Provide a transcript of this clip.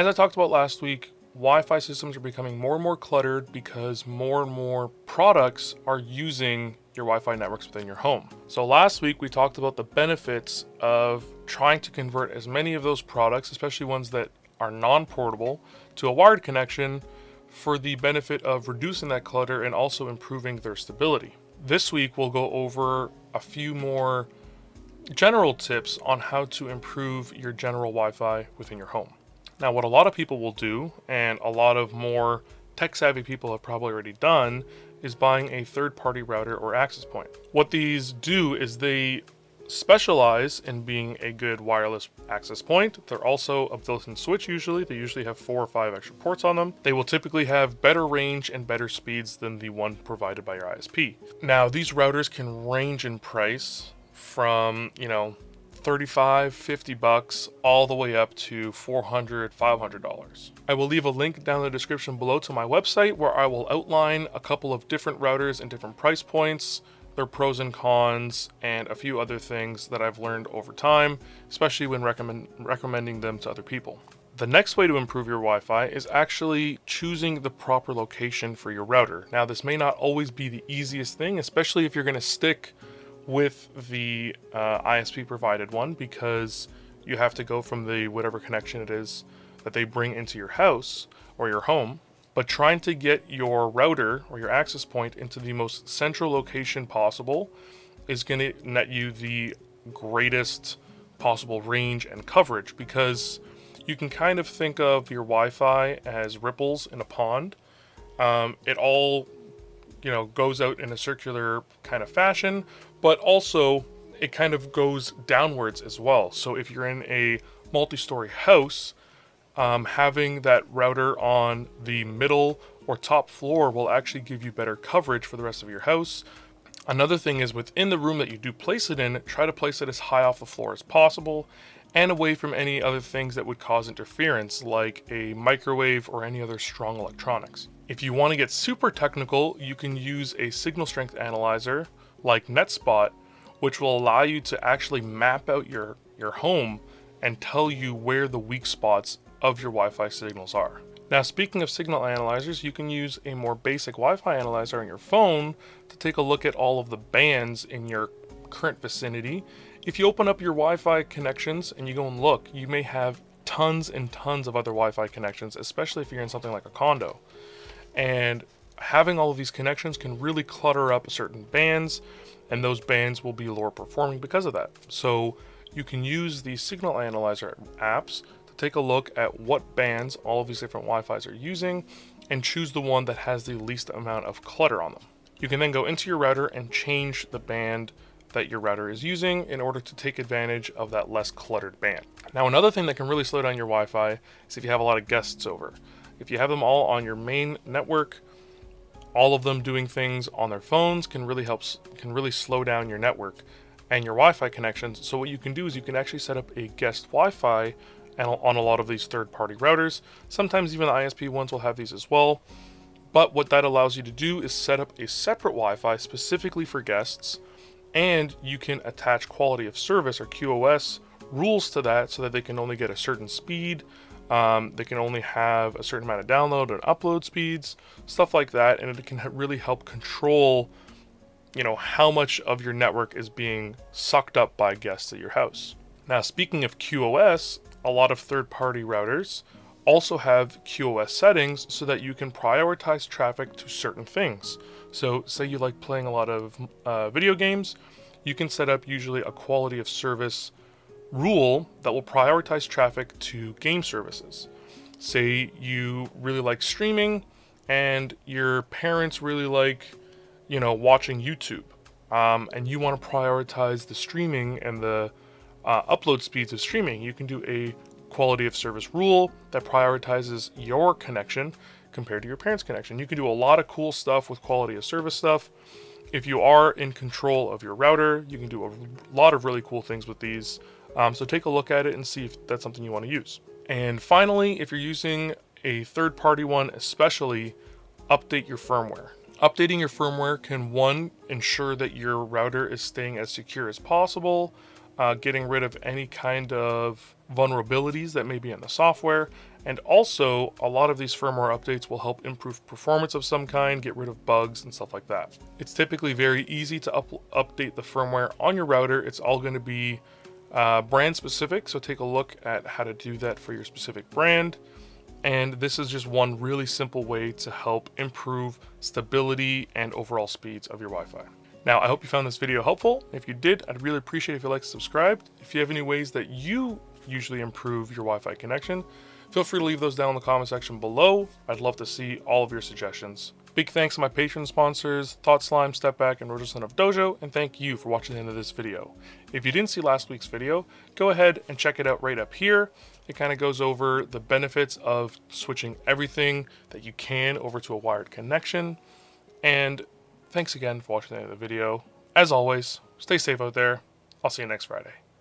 As I talked about last week, Wi-Fi systems are becoming more and more cluttered because more and more products are using your Wi-Fi networks within your home. So last week we talked about the benefits of trying to convert as many of those products, especially ones that are non-portable, to a wired connection for the benefit of reducing that clutter and also improving their stability. This week we'll go over a few more general tips on how to improve your general Wi-Fi within your home. Now, what a lot of people will do, and a lot of more tech-savvy people have probably already done, is buying a third-party router or access point. What these do is they specialize in being a good wireless access point. They're also a built-in switch usually. They usually have 4 or 5 extra ports on them. They will typically have better range and better speeds than the one provided by your ISP. Now, these routers can range in price from, $35, $50 all the way up to $400, $500. I will leave a link down in the description below to my website where I will outline a couple of different routers and different price points, their pros and cons, and a few other things that I've learned over time, especially when recommending them to other people. The next way to improve your Wi-Fi is actually choosing the proper location for your router. Now, this may not always be the easiest thing, especially if you're going to stick with the ISP provided one, because you have to go from the whatever connection it is that they bring into your house or your home. But trying to get your router or your access point into the most central location possible is going to net you the greatest possible range and coverage, because you can kind of think of your Wi-Fi as ripples in a pond. It all goes out in a circular kind of fashion, but also it kind of goes downwards as well. So if you're in a multi-story house, having that router on the middle or top floor will actually give you better coverage for the rest of your house. Another thing is, within the room that you do place it in, try to place it as high off the floor as possible and away from any other things that would cause interference, like a microwave or any other strong electronics. If you want to get super technical, you can use a signal strength analyzer like NetSpot, which will allow you to actually map out your home and tell you where the weak spots of your Wi-Fi signals are. Now, speaking of signal analyzers, you can use a more basic Wi-Fi analyzer on your phone to take a look at all of the bands in your current vicinity. If you open up your Wi-Fi connections and you go and look, you may have tons and tons of other Wi-Fi connections, especially if you're in something like a condo. And having all of these connections can really clutter up certain bands, and those bands will be lower performing because of that. So you can use the signal analyzer apps to take a look at what bands all of these different Wi-Fis are using and choose the one that has the least amount of clutter on them. You can then go into your router and change the band that your router is using in order to take advantage of that less cluttered band. Now, another thing that can really slow down your Wi-Fi is if you have a lot of guests over. If you have them all on your main network, all of them doing things on their phones can really slow down your network and your Wi-Fi connections. So what you can do is you can actually set up a guest Wi-Fi on a lot of these third-party routers. Sometimes even the ISP ones will have these as well. But what that allows you to do is set up a separate Wi-Fi specifically for guests, and you can attach quality of service or QoS rules to that so that they can only get a certain speed. They can only have a certain amount of download and upload speeds, stuff like that, and it can really help control, how much of your network is being sucked up by guests at your house. Now, speaking of QoS, a lot of third-party routers also have QoS settings so that you can prioritize traffic to certain things. So say you like playing a lot of video games, you can set up usually a quality of service rule that will prioritize traffic to game services. Say you really like streaming and your parents really like, watching YouTube, and you want to prioritize the streaming and the upload speeds of streaming. You can do a quality of service rule that prioritizes your connection compared to your parents' connection. You can do a lot of cool stuff with quality of service stuff. If you are in control of your router, you can do a lot of really cool things with these. So take a look at it and see if that's something you want to use. And finally, if you're using a third-party one, especially, update your firmware. Updating your firmware can, one, ensure that your router is staying as secure as possible, getting rid of any kind of vulnerabilities that may be in the software, And also, a lot of these firmware updates will help improve performance of some kind, get rid of bugs and stuff like that. It's typically very easy to update the firmware on your router. It's all going to be brand specific, so take a look at how to do that for your specific brand. And this is just one really simple way to help improve stability and overall speeds of your Wi-Fi. Now, I hope you found this video helpful. If you did, I'd really appreciate if you like to subscribe. If you have any ways that you usually improve your Wi-Fi connection, feel free to leave those down in the comment section below. I'd love to see all of your suggestions. Big thanks to my Patreon sponsors, Thought Slime, Step Back, and Rogerson of Dojo, and thank you for watching the end of this video. If you didn't see last week's video, go ahead and check it out right up here. It kind of goes over the benefits of switching everything that you can over to a wired connection. And thanks again for watching the end of the video. As always, stay safe out there. I'll see you next Friday.